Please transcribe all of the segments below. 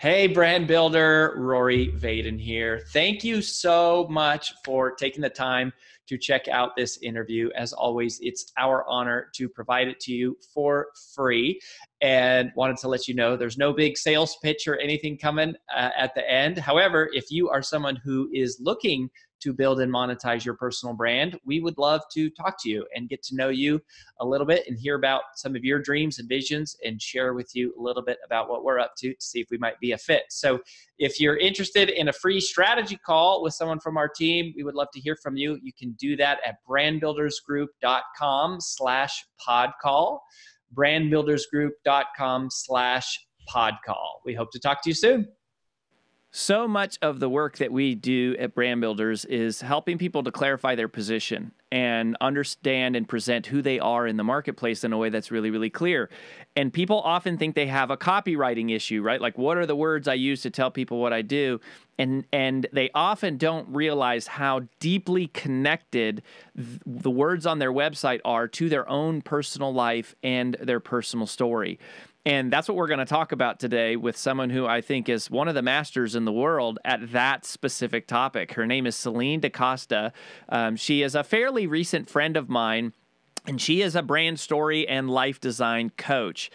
Hey, brand builder, Rory Vaden here. Thank you so much for taking the time to check out this interview. As always, it's our honor to provide it to you for free. And wanted to let you know there's no big sales pitch or anything coming at the end. However, if you are someone who is looking to build and monetize your personal brand, we would love to talk to you and get to know you a little bit and hear about some of your dreams and visions and share with you a little bit about what we're up to see if we might be a fit. So if you're interested in a free strategy call with someone from our team, we would love to hear from you. You can do that at brandbuildersgroup.com/podcall, brandbuildersgroup.com/podcall. We hope to talk to you soon. So much of the work that we do at Brand Builders is helping people to clarify their position and understand and present who they are in the marketplace in a way that's really, really clear. And people often think they have a copywriting issue, right? Like, what are the words I use to tell people what I do? And they often don't realize how deeply connected the words on their website are to their own personal life and their personal story. And that's what we're going to talk about today with someone who I think is one of the masters in the world at that specific topic. Her name is Celinne DaCosta. She is a fairly recent friend of mine, and she is a brand story and life design coach.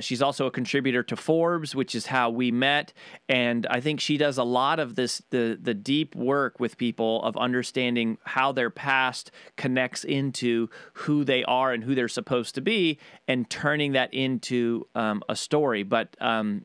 She's also a contributor to Forbes, which is how we met. And I think she does a lot of the deep work with people of understanding how their past connects into who they are and who they're supposed to be and turning that into a story. But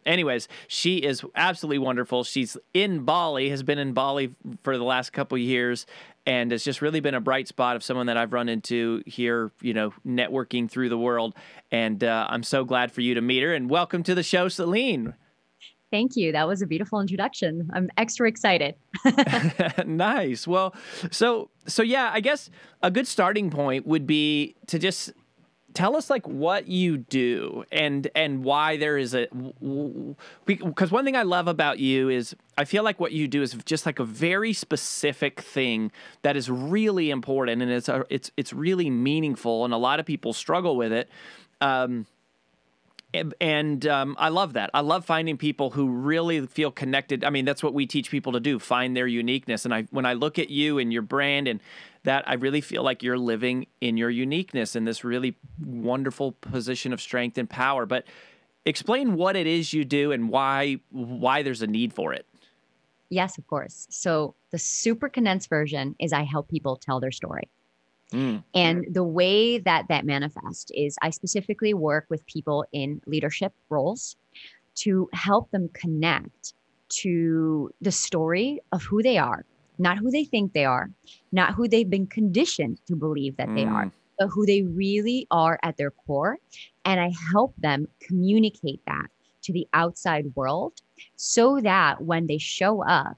anyways, she is absolutely wonderful. She's in Bali, has been in Bali for the last couple of years, and it's just really been a bright spot of someone that I've run into here, networking through the world. And I'm so glad for you to meet her. And welcome to the show, Celinne. Thank you. That was a beautiful introduction. I'm extra excited. Nice. Well, so yeah, I guess a good starting point would be to just tell us like what you do and why there is because one thing I love about you is I feel like what you do is just like a very specific thing that is really important, and it's really meaningful, and a lot of people struggle with it. I love that. I love finding people who really feel connected. I mean, that's what we teach people to do, find their uniqueness. And when I look at you and your brand and that, I really feel like you're living in your uniqueness in this really wonderful position of strength and power. But explain what it is you do and why there's a need for it. Yes, of course. So the super condensed version is I help people tell their story. And the way that manifests is I specifically work with people in leadership roles to help them connect to the story of who they are, not who they think they are, not who they've been conditioned to believe that they are, but who they really are at their core. And I help them communicate that to the outside world so that when they show up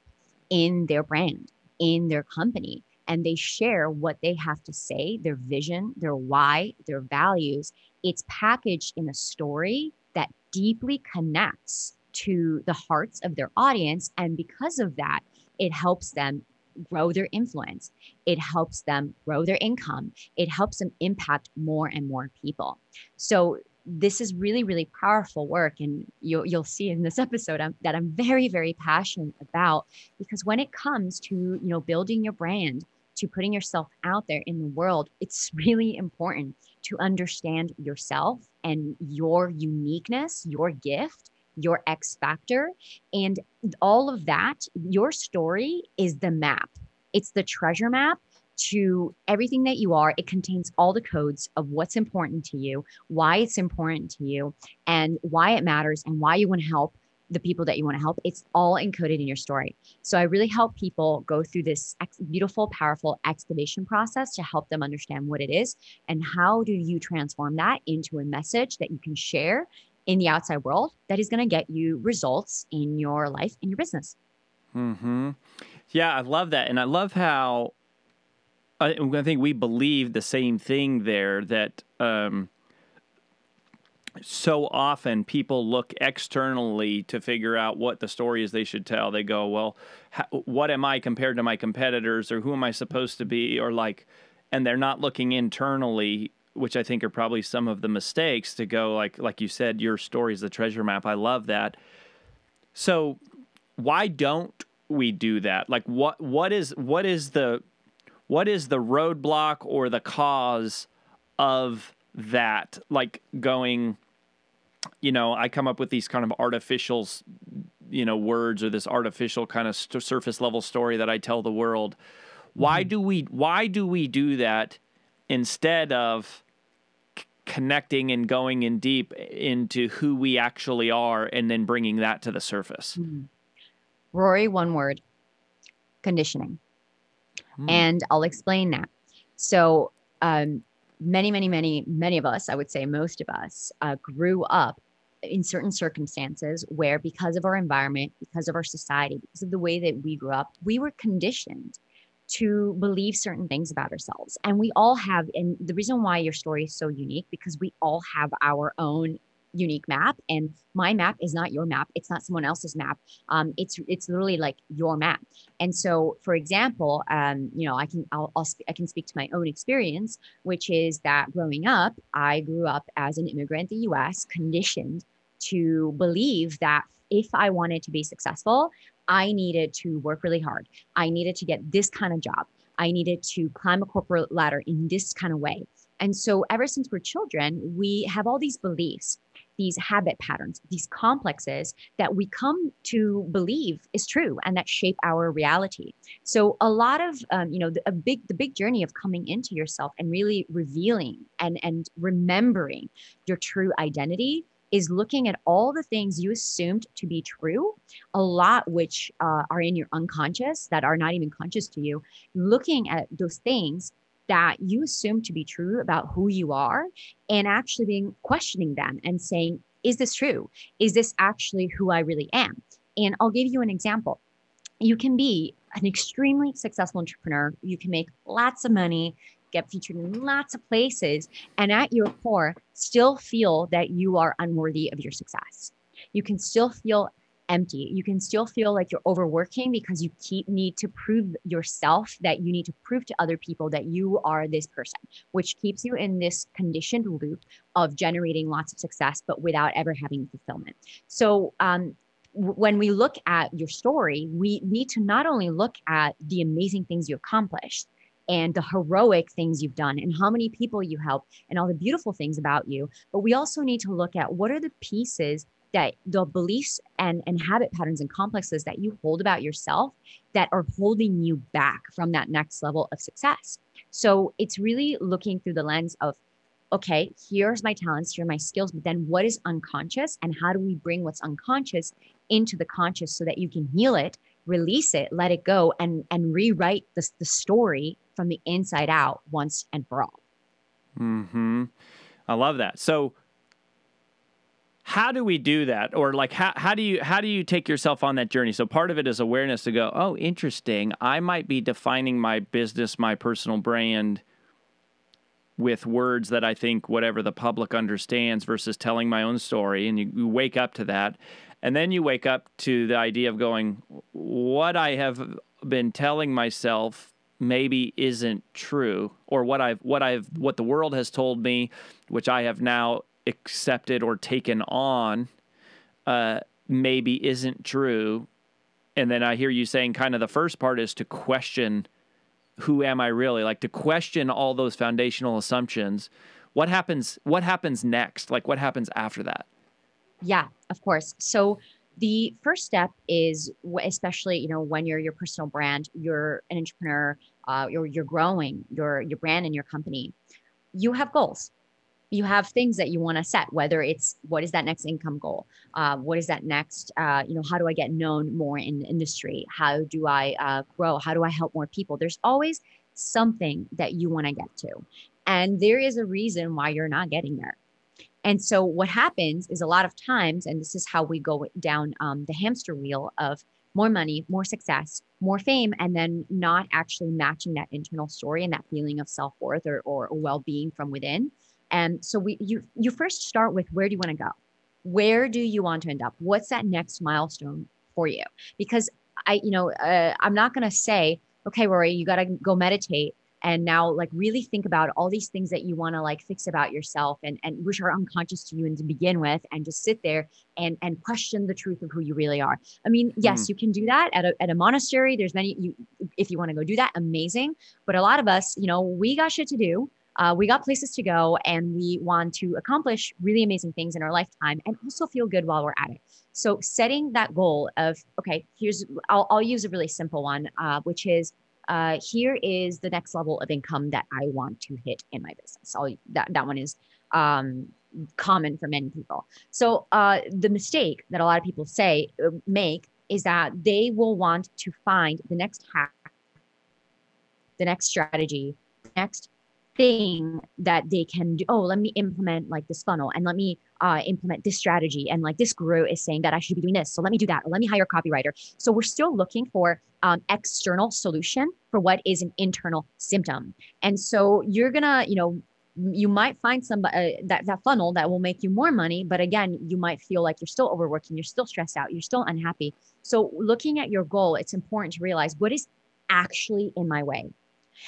in their brand, in their company, and they share what they have to say, their vision, their why, their values, it's packaged in a story that deeply connects to the hearts of their audience. And because of that, it helps them grow their influence. It helps them grow their income. It helps them impact more and more people. So this is really, really powerful work. And you'll see in this episode that I'm very, very passionate about, because when it comes to, building your brand, to putting yourself out there in the world, it's really important to understand yourself and your uniqueness, your gift, your X factor, and all of that. Your story is the map. It's the treasure map to everything that you are. It contains all the codes of what's important to you, why it's important to you, and why it matters, and why you want to help the people that you want to help. It's all encoded in your story. So I really help people go through this beautiful, powerful excavation process to help them understand what it is and how do you transform that into a message that you can share in the outside world that is going to get you results in your life and your business. Yeah, I love that. And I love how I think we believe the same thing there, that so often people look externally to figure out what the story is they should tell. They go, well, what am I compared to my competitors, or who am I supposed to be? And they're not looking internally, which I think are probably some of the mistakes, to go like you said, your story is the treasure map. I love that. So why don't we do that? Like what is the roadblock or the cause of that? Like going, I come up with these kind of artificial, words, or this artificial kind of surface level story that I tell the world. Why do we do that instead of connecting and going in deep into who we actually are and then bringing that to the surface? Rory, one word: conditioning. And I'll explain that. So many of us, I would say most of us, grew up in certain circumstances where, because of our environment, because of our society, because of the way that we grew up, we were conditioned to believe certain things about ourselves. And we all have, and the reason why your story is so unique, because we all have our own unique map, and my map is not your map. It's not someone else's map. It's literally like your map. And so, for example, I can speak to my own experience, which is that growing up, I grew up as an immigrant in the U.S., conditioned to believe that if I wanted to be successful, I needed to work really hard. I needed to get this kind of job. I needed to climb a corporate ladder in this kind of way. And so ever since we're children, we have all these beliefs, these habit patterns, these complexes that we come to believe is true and that shape our reality. So a lot of, the big journey of coming into yourself and really revealing and remembering your true identity is looking at all the things you assumed to be true, a lot which are in your unconscious that are not even conscious to you, looking at those things that you assume to be true about who you are, and actually questioning them and saying, is this true? Is this actually who I really am? And I'll give you an example. You can be an extremely successful entrepreneur. You can make lots of money, get featured in lots of places, and at your core, still feel that you are unworthy of your success. You can still feel empty. You can still feel like you're overworking because you need to prove yourself, that you need to prove to other people that you are this person, which keeps you in this conditioned loop of generating lots of success, but without ever having fulfillment. So, when we look at your story, we need to not only look at the amazing things you accomplished and the heroic things you've done and how many people you help and all the beautiful things about you, but we also need to look at what are the pieces that the beliefs and habit patterns and complexes that you hold about yourself that are holding you back from that next level of success. So it's really looking through the lens of, okay, here's my talents, here are my skills, but then what is unconscious, and how do we bring what's unconscious into the conscious so that you can heal it, release it, let it go, and rewrite the story from the inside out once and for all. I love that. So how do we do that? Or like, how do you take yourself on that journey? So part of it is awareness to go, oh, interesting. I might be defining my business, my personal brand with words that I think whatever the public understands versus telling my own story. And you wake up to that. And then you wake up to the idea of going, what I have been telling myself maybe isn't true, or what the world has told me, which I have now accepted or taken on, maybe isn't true. And then I hear you saying kind of the first part is to question, who am I really? Like to question all those foundational assumptions. What happens next? Like what happens after that? Yeah, of course. So the first step is, especially, when you're your personal brand, you're an entrepreneur, you're growing your brand and your company, you have goals. You have things that you want to set, whether it's what is that next income goal? What is that next, how do I get known more in the industry? How do I grow? How do I help more people? There's always something that you want to get to. And there is a reason why you're not getting there. And so what happens is a lot of times, and this is how we go down the hamster wheel of more money, more success, more fame, and then not actually matching that internal story and that feeling of self-worth or well-being from within. And so you first start with, where do you want to go? Where do you want to end up? What's that next milestone for you? Because I'm not going to say, okay, Rory, you got to go meditate And now like really think about all these things that you want to like fix about yourself and which are unconscious to you and to begin with, and just sit there and question the truth of who you really are. I mean, yes, you can do that at a monastery. There's many, if you want to go do that, amazing. But a lot of us, we got shit to do. We got places to go, and we want to accomplish really amazing things in our lifetime and also feel good while we're at it. So setting that goal of, okay, I'll use a really simple one, which is, here is the next level of income that I want to hit in my business. That one is common for many people. So the mistake that a lot of people make is that they will want to find the next hack, the next strategy, the next thing that they can do. Oh, let me implement like this funnel, and let me implement this strategy. And like this guru is saying that I should be doing this, so let me do that. Or let me hire a copywriter. So we're still looking for external solution for what is an internal symptom. And so you're gonna, you might find somebody that funnel that will make you more money, but again, you might feel like you're still overworking, you're still stressed out, you're still unhappy. So looking at your goal, it's important to realize what is actually in my way.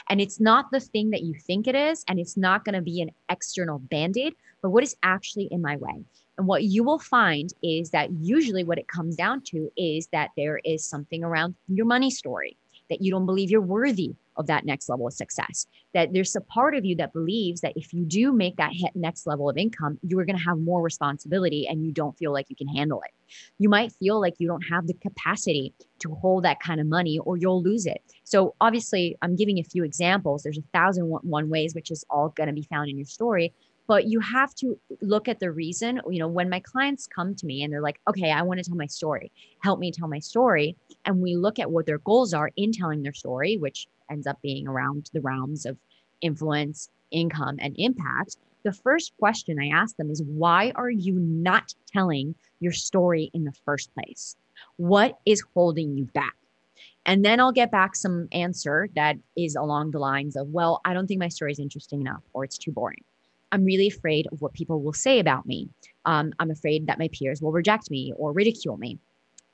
And it's not the thing that you think it is, and it's not going to be an external band-aid, but what is actually in my way. And what you will find is that usually what it comes down to is that there is something around your money story, that you don't believe you're worthy of that next level of success, that there's a part of you that believes that if you do make that next level of income, you are going to have more responsibility and you don't feel like you can handle it. You might feel like you don't have the capacity to hold that kind of money, or you'll lose it. So obviously I'm giving a few examples. There's 1,001 ways, which is all going to be found in your story. But you have to look at the reason. When my clients come to me and they're like, okay, I want to tell my story, help me tell my story. And we look at what their goals are in telling their story, which ends up being around the realms of influence, income, and impact. The first question I ask them is, why are you not telling your story in the first place? What is holding you back? And then I'll get back some answer that is along the lines of, well, I don't think my story is interesting enough, or it's too boring. I'm really afraid of what people will say about me. I'm afraid that my peers will reject me or ridicule me.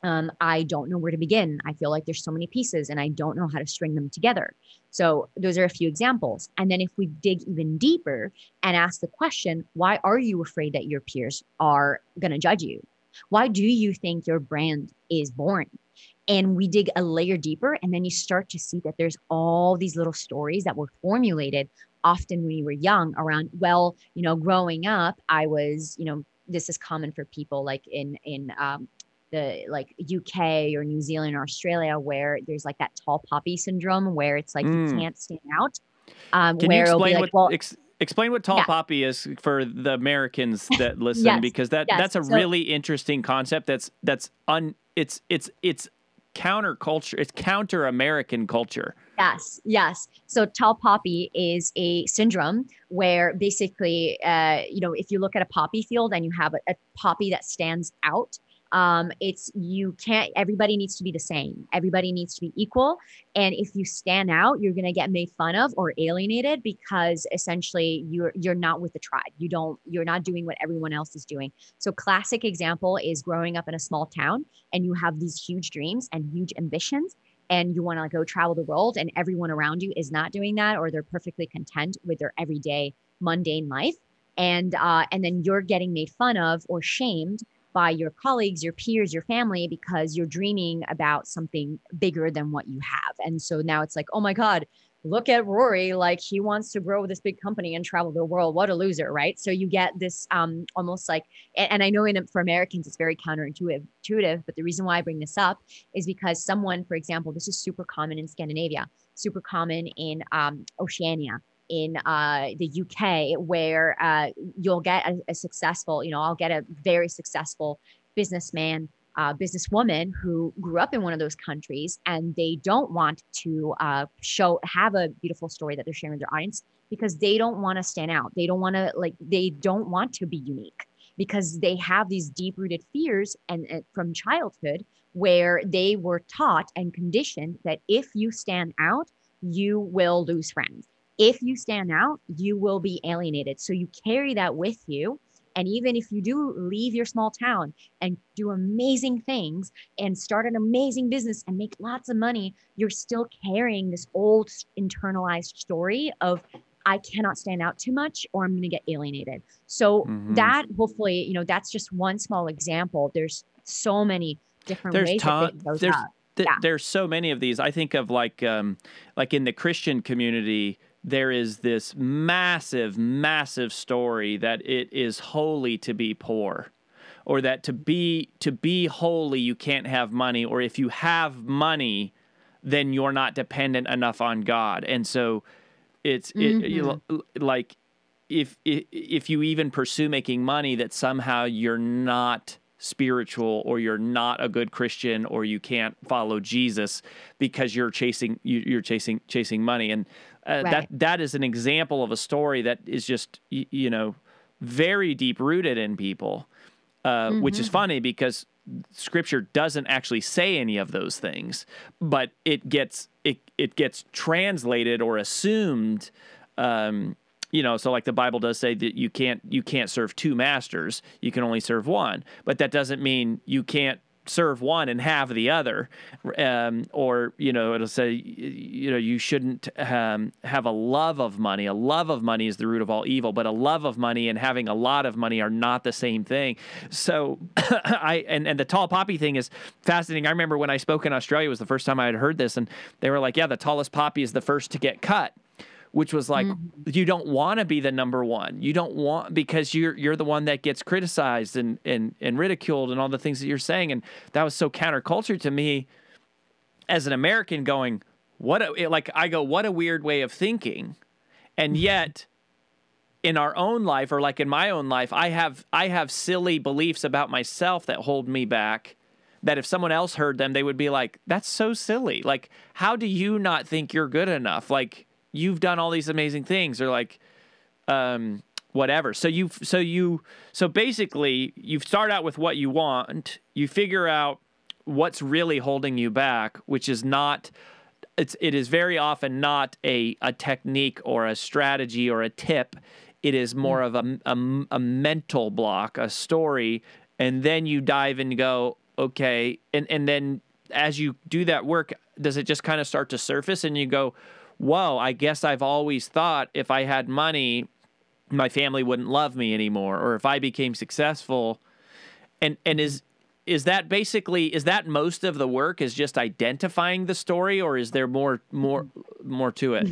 I don't know where to begin. I feel like there's so many pieces and I don't know how to string them together. So those are a few examples. And then if we dig even deeper and ask the question, why are you afraid that your peers are going to judge you? Why do you think your brand is boring? And we dig a layer deeper, and then you start to see that there's all these little stories that were formulated often when you were young around, well, growing up, I was, this is common for people like in the like UK or New Zealand or Australia, where there's like that tall poppy syndrome, where it's like you can't stand out. Can you explain explain what tall poppy is for the Americans that listen, because that's a really interesting concept. It's counterculture. It's counter-American culture. Yes. So tall poppy is a syndrome where basically, if you look at a poppy field and you have a poppy that stands out, everybody needs to be the same. Everybody needs to be equal. And if you stand out, you're going to get made fun of or alienated, because essentially you're not with the tribe. You're not doing what everyone else is doing. So classic example is growing up in a small town and you have these huge dreams and huge ambitions, and you want to go travel the world, and everyone around you is not doing that, or they're perfectly content with their everyday mundane life. And then you're getting made fun of or shamed by your colleagues, your peers, your family, because you're dreaming about something bigger than what you have. And so now it's like, oh my God, look at Rory, like he wants to grow this big company and travel the world. What a loser, right? So you get this almost like, and I know for Americans, it's very counterintuitive, but the reason why I bring this up is because someone, for example, this is super common in Scandinavia, super common in Oceania, in the UK, where you'll get a successful, I'll get a very successful businessman, businesswoman who grew up in one of those countries, and they don't want to have a beautiful story that they're sharing with their audience, because they don't want to stand out. They don't want to be unique, because they have these deep-rooted fears and from childhood, where they were taught and conditioned that if you stand out, you will lose friends. If you stand out, you will be alienated. So you carry that with you. And even if you do leave your small town and do amazing things and start an amazing business and make lots of money, you're still carrying this old internalized story of, I cannot stand out too much or I'm going to get alienated. So that hopefully, you know, that's just one small example. There's so many different ways that this shows up. There's so many of these. I think of like in the Christian community, there is this massive, massive story that it is holy to be poor, or that to be holy, you can't have money, or if you have money, then you're not dependent enough on God. And so it's like if you even pursue making money, that somehow you're not spiritual, or you're not a good Christian, or you can't follow Jesus because you're chasing money. And that is an example of a story that is just, you know, very deep rooted in people, which is funny because Scripture doesn't actually say any of those things, but it gets translated or assumed. You know, so like the Bible does say that you can't serve two masters, you can only serve one, but that doesn't mean you can't serve one and have the other. Or, you know, it'll say, you know, you shouldn't have a love of money. A love of money is the root of all evil, but a love of money and having a lot of money are not the same thing. So and the tall poppy thing is fascinating. I remember when I spoke in Australia, it was the first time I had heard this, and they were like, yeah, the tallest poppy is the first to get cut. Which was like, you don't want to be the number one. You don't want, because you're the one that gets criticized and ridiculed and all the things that you're saying. And that was so counterculture to me as an American, going, what a weird way of thinking. And yet in our own life, or like in my own life, I have silly beliefs about myself that hold me back, that if someone else heard them, they would be like, that's so silly. Like, how do you not think you're good enough? Like, you've done all these amazing things, or like, whatever. So basically you start out with what you want, you figure out what's really holding you back, which is not, it is very often not a technique or a strategy or a tip. It is more of a mental block, a story. And then you dive and go, okay. And then as you do that work, does it just kind of start to surface and you go, whoa, I guess I've always thought if I had money, my family wouldn't love me anymore, or if I became successful. And is that basically, is that most of the work, is just identifying the story, or is there more to it?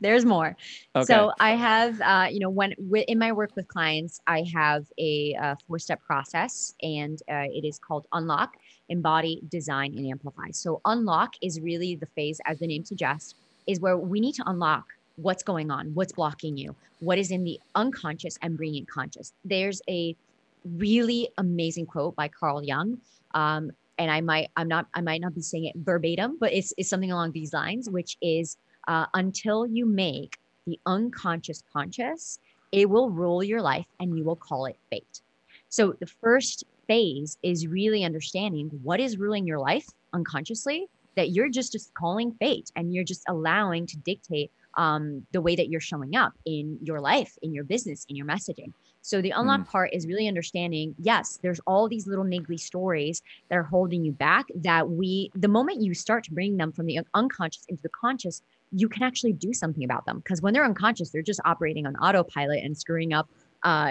There's more. Okay. So I have, you know, in my work with clients, I have a 4-step process, and it is called Unlock, Embody, Design, and Amplify. So Unlock is really the phase, as the name suggests, is where we need to unlock what's going on, what's blocking you, what is in the unconscious, and bring it conscious. There's a really amazing quote by Carl Jung. And I might not be saying it verbatim, but it's something along these lines, which is, until you make the unconscious conscious, it will rule your life and you will call it fate. So the first phase is really understanding what is ruling your life unconsciously, that you're just calling fate, and you're just allowing to dictate the way that you're showing up in your life, in your business, in your messaging. So the unlock part is really understanding, yes, there's all these little niggly stories that are holding you back, that the moment you start to bring them from the unconscious into the conscious, you can actually do something about them. Because when they're unconscious, they're just operating on autopilot and screwing up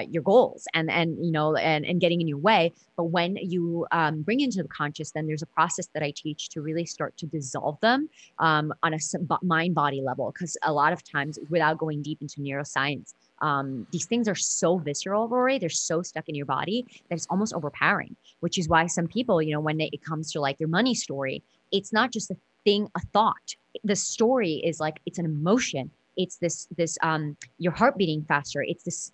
your goals and you know, and getting in your way. But when you bring into the conscious, then there's a process that I teach to really start to dissolve them on a mind body level. Because a lot of times, without going deep into neuroscience, these things are so visceral, Rory. They're so stuck in your body that it's almost overpowering, which is why some people, you know, when it comes to like their money story, it's not just a thought. The story is like, it's an emotion. It's this your heart beating faster. It's this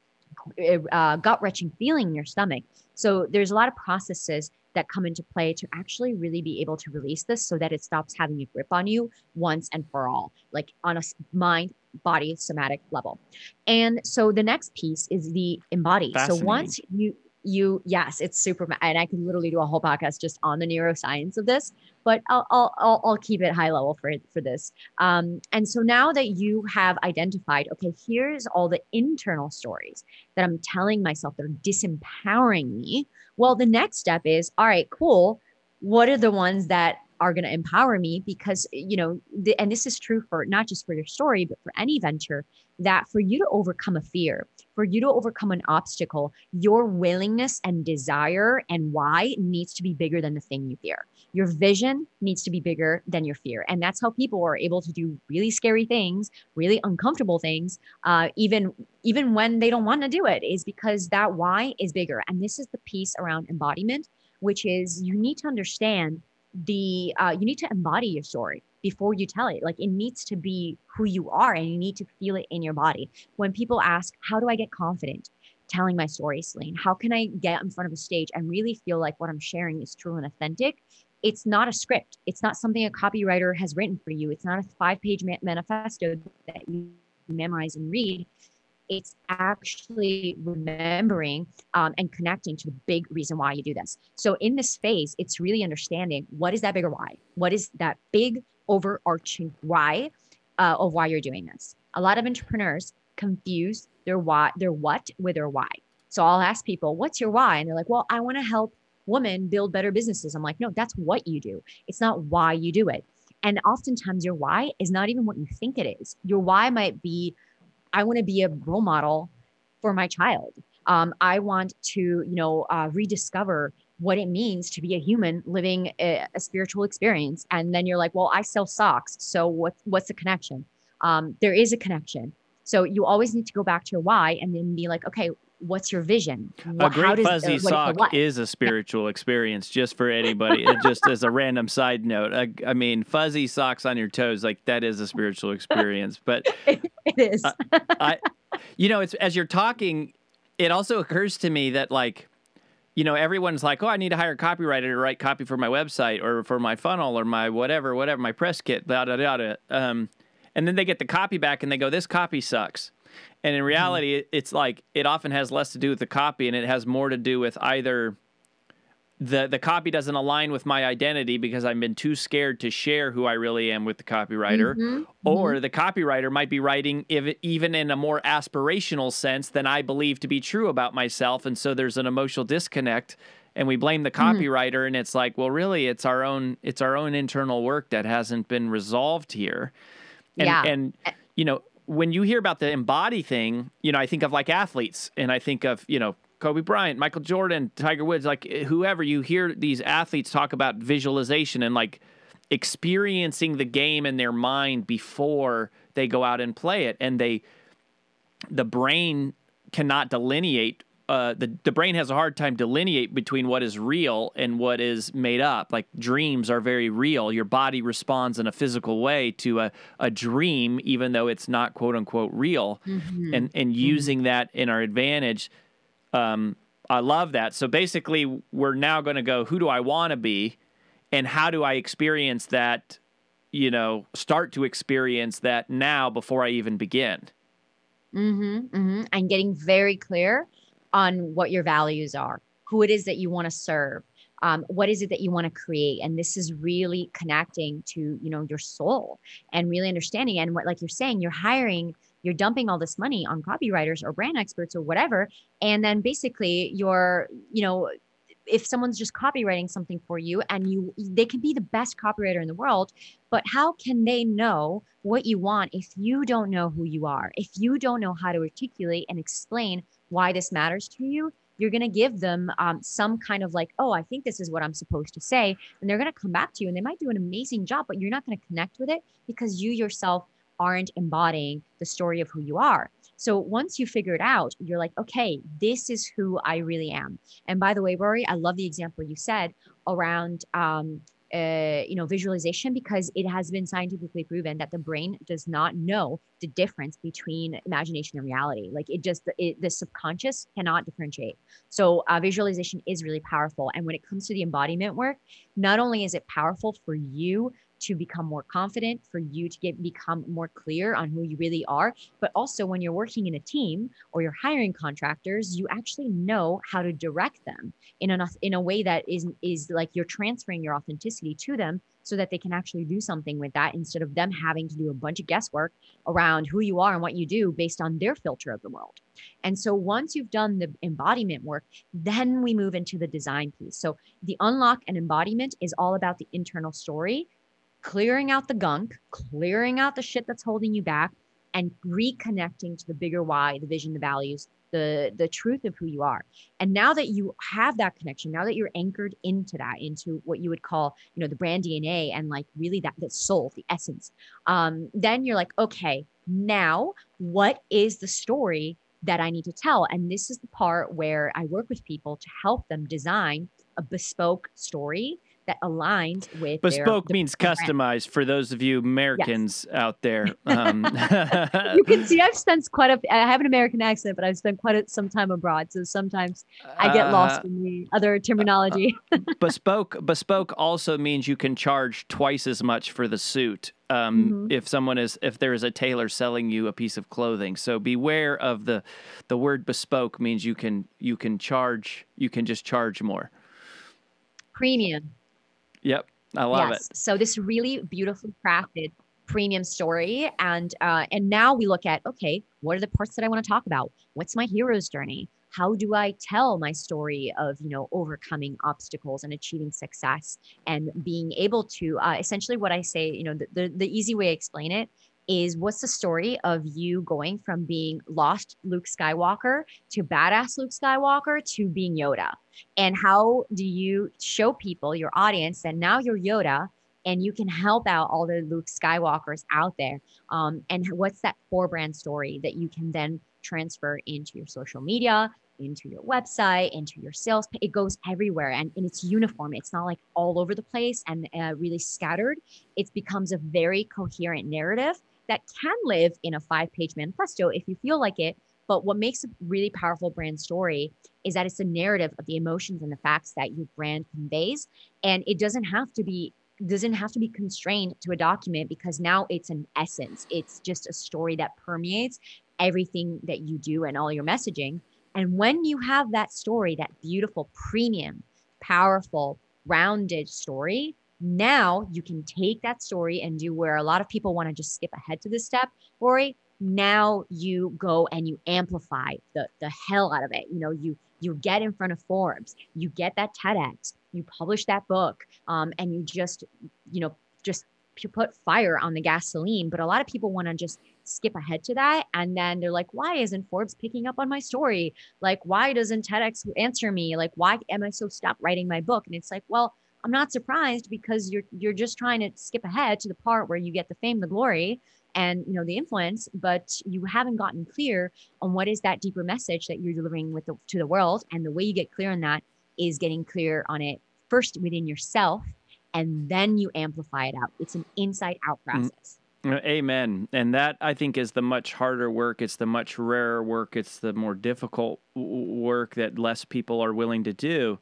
gut-wrenching feeling in your stomach. So there's a lot of processes that come into play to actually really be able to release this, so that it stops having a grip on you once and for all, like on a mind, body, somatic level. And so the next piece is the embody. So once you yes, it's super, and I could literally do a whole podcast just on the neuroscience of this, but I'll keep it high level for this. And so now that you have identified, okay, here's all the internal stories that I'm telling myself that are disempowering me. Well, the next step is, all right, cool. What are the ones that are going to empower me? Because, and this is true for not just for your story, but for any venture, that for you to overcome a fear, for you to overcome an obstacle, your willingness and desire and why needs to be bigger than the thing you fear. Your vision needs to be bigger than your fear. And that's how people are able to do really scary things, really uncomfortable things, even when they don't want to do it, is because that why is bigger. And this is the piece around embodiment, which is you need to understand you need to embody your story before you tell it. Like, it needs to be who you are, and you need to feel it in your body. When people ask, how do I get confident telling my story, Celinne? How can I get in front of a stage and really feel like what I'm sharing is true and authentic? It's not a script. It's not something a copywriter has written for you. It's not a 5-page manifesto that you memorize and read. It's actually remembering and connecting to the big reason why you do this. So in this phase, it's really understanding what is that bigger why? What is that big overarching why of why you're doing this? A lot of entrepreneurs confuse their what with their why. So I'll ask people, what's your why? And they're like, well, I want to help women build better businesses. I'm like, no, that's what you do. It's not why you do it. And oftentimes your why is not even what you think it is. Your why might be, I want to be a role model for my child. I want to, rediscover what it means to be a human living a spiritual experience. And then you're like, well, I sell socks. So what's the connection? There is a connection. So you always need to go back to your why and then be like, okay, what's your vision? A great fuzzy sock is a spiritual experience, just for anybody. Just as a random side note, I mean, fuzzy socks on your toes, like that is a spiritual experience. But it is. It's as you're talking, it also occurs to me that everyone's like, oh, I need to hire a copywriter to write copy for my website or for my funnel or my whatever, my press kit, blah, blah, blah, blah. And then they get the copy back and they go, this copy sucks. And in reality, it's like it often has less to do with the copy, and it has more to do with either the copy doesn't align with my identity because I've been too scared to share who I really am with the copywriter, or the copywriter might be writing even in a more aspirational sense than I believe to be true about myself, and so there's an emotional disconnect, and we blame the copywriter, and it's like, well, really, it's our own internal work that hasn't been resolved here, and when you hear about the embody thing, I think of like athletes, and I think of, Kobe Bryant, Michael Jordan, Tiger Woods, like whoever. You hear these athletes talk about visualization and like experiencing the game in their mind before they go out and play it. And the brain cannot delineate. The brain has a hard time delineate between what is real and what is made up. Like dreams are very real. Your body responds in a physical way to a dream, even though it's not quote unquote real. And using that in our advantage. I love that. So basically, we're now going to go, who do I want to be, and how do I experience that? Start to experience that now before I even begin. And getting very clear on what your values are, who it is that you want to serve, what is it that you want to create. And this is really connecting to, your soul and really understanding. And what, like you're saying, you're dumping all this money on copywriters or brand experts or whatever. And then basically if someone's just copywriting something for you and they can be the best copywriter in the world, but how can they know what you want if you don't know who you are? If you don't know how to articulate and explain why this matters to you, you're going to give them some kind of like, oh, I think this is what I'm supposed to say. And they're going to come back to you and they might do an amazing job, but you're not going to connect with it because you yourself aren't embodying the story of who you are. So once you figure it out, you're like, okay, this is who I really am. And by the way, Rory, I love the example you said around visualization, because it has been scientifically proven that the brain does not know the difference between imagination and reality. Like the subconscious cannot differentiate. So visualization is really powerful. And when it comes to the embodiment work, not only is it powerful for you to become more confident, for you to become more clear on who you really are. But also when you're working in a team or you're hiring contractors, you actually know how to direct them in a way that is like you're transferring your authenticity to them so that they can actually do something with that, instead of them having to do a bunch of guesswork around who you are and what you do based on their filter of the world. And so once you've done the embodiment work, then we move into the design piece. So the unlock and embodiment is all about the internal story, clearing out the gunk, clearing out the shit that's holding you back, and reconnecting to the bigger why, the vision, the values, the truth of who you are. And now that you have that connection, now that you're anchored into that, into what you would call, the brand DNA, and like really the soul, the essence, then you're like, okay, now what is the story that I need to tell? And this is the part where I work with people to help them design a bespoke story that aligns with bespoke means customized for those of you Americans out there. You can see I have an American accent, but I've spent some time abroad. So sometimes I get lost in the other terminology. Bespoke also means you can charge twice as much for the suit. If there is a tailor selling you a piece of clothing. So beware of the word bespoke means you can just charge more. Premium. Yep, I love it. So this really beautifully crafted premium story, and now we look at, okay, what are the parts that I want to talk about? What's my hero's journey? How do I tell my story of overcoming obstacles and achieving success, and being able to essentially what I say, the easy way to explain it is, what's the story of you going from being lost Luke Skywalker to badass Luke Skywalker to being Yoda? And how do you show people, your audience, that now you're Yoda and you can help out all the Luke Skywalkers out there? And what's that core brand story that you can then transfer into your social media, into your website, into your sales? It goes everywhere, and it's uniform. It's not like all over the place and really scattered. It becomes a very coherent narrative that can live in a 5-page manifesto if you feel like it. But what makes a really powerful brand story is that it's a narrative of the emotions and the facts that your brand conveys. And it doesn't have to be constrained to a document, because now it's an essence. It's just a story that permeates everything that you do and all your messaging. And when you have that story, that beautiful, premium, powerful, rounded story, now you can take that story and do where a lot of people want to just skip ahead to this step, Rory. Now you go and you amplify the hell out of it. You get in front of Forbes, you get that TEDx, you publish that book, and you just put fire on the gasoline. But a lot of people want to just skip ahead to that. And then they're like, why isn't Forbes picking up on my story? Like, why doesn't TEDx answer me? Like, why am I so stopped writing my book? And it's like, well, I'm not surprised, because you're just trying to skip ahead to the part where you get the fame, the glory, and the influence, but you haven't gotten clear on what is that deeper message that you're delivering to the world. And the way you get clear on that is getting clear on it first within yourself, and then you amplify it out. It's an inside out process. Amen. And that, I think, is the much harder work. It's the much rarer work. It's the more difficult work that less people are willing to do.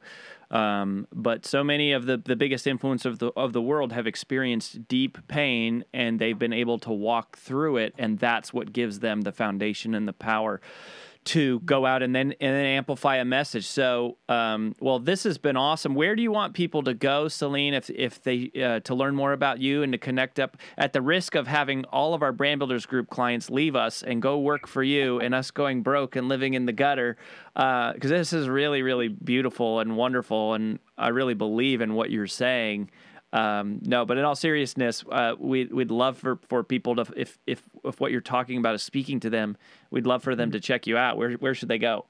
But so many of the biggest influence of the world have experienced deep pain, and they've been able to walk through it. And that's what gives them the foundation and the power to go out and then amplify a message. So, well, this has been awesome. Where do you want people to go, Celinne, if they to learn more about you and to connect up, at the risk of having all of our Brand Builders Group clients leave us and go work for you and us going broke and living in the gutter? Because this is really, really beautiful and wonderful, and I really believe in what you're saying. No, but in all seriousness, we'd love for people to, if what you're talking about is speaking to them, we'd love for them to check you out. Where should they go?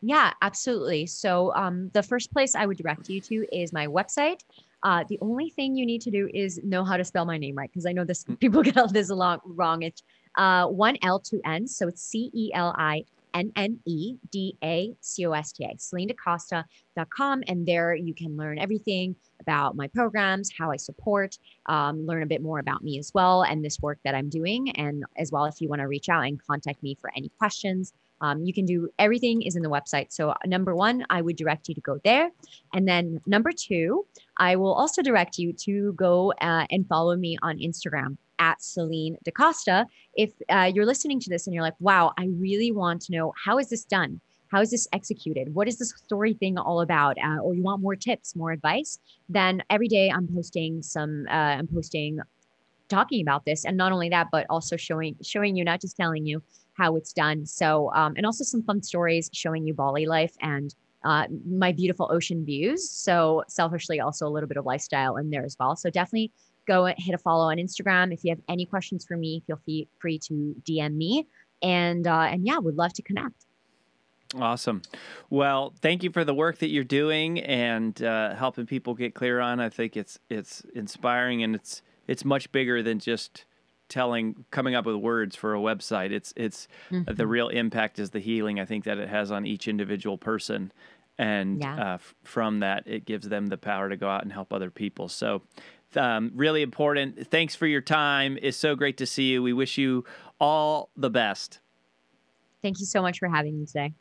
Yeah, absolutely. So the first place I would direct you to is my website. The only thing you need to do is know how to spell my name right, because I know people get all this wrong. It's 1 L 2 N, so it's CELINNEDACOSTA, CelineDaCosta.com. And there you can learn everything about my programs, how I support, learn a bit more about me as well, and this work that I'm doing. And as well, if you want to reach out and contact me for any questions, You can do everything is in the website. So number one, I would direct you to go there. And then number two, I will also direct you to go and follow me on Instagram at Celinne DaCosta. If you're listening to this and you're like, wow, I really want to know, how is this done? How is this executed? What is this story thing all about? Or you want more tips, more advice? Then every day I'm posting talking about this, and not only that, but also showing you, not just telling you how it's done. So, and also some fun stories showing you Bali life and my beautiful ocean views. So selfishly, also a little bit of lifestyle in there as well. So definitely go and hit a follow on Instagram. If you have any questions for me, feel free to DM me. And yeah, would love to connect. Awesome. Well, thank you for the work that you're doing and helping people get clear on. I think it's inspiring, and it's much bigger than just coming up with words for a website. It's the real impact is the healing, I think, that it has on each individual person. And from that, it gives them the power to go out and help other people. So really important. Thanks for your time. It's so great to see you. We wish you all the best. Thank you so much for having me today.